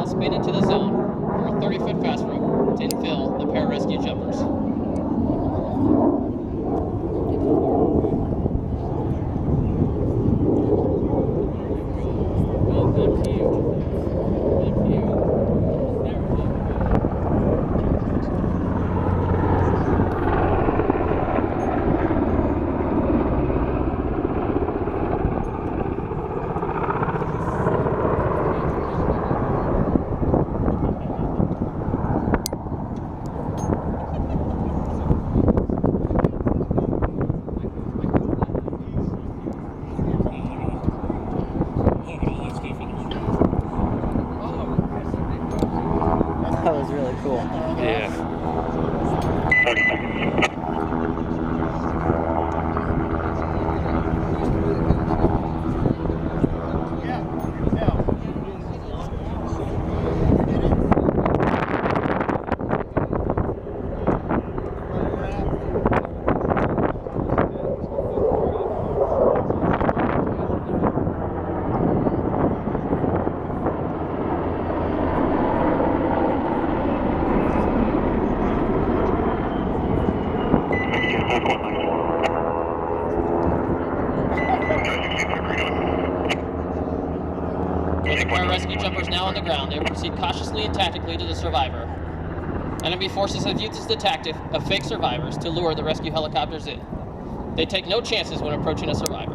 now spin into the zone for a 30-foot fast rope to infill the pararescue jumpers. That was really cool. Yeah. With the pararescue jumpers now on the ground, they will proceed cautiously and tactically to the survivor. Enemy forces have used the tactic of fake survivors to lure the rescue helicopters in. They take no chances when approaching a survivor.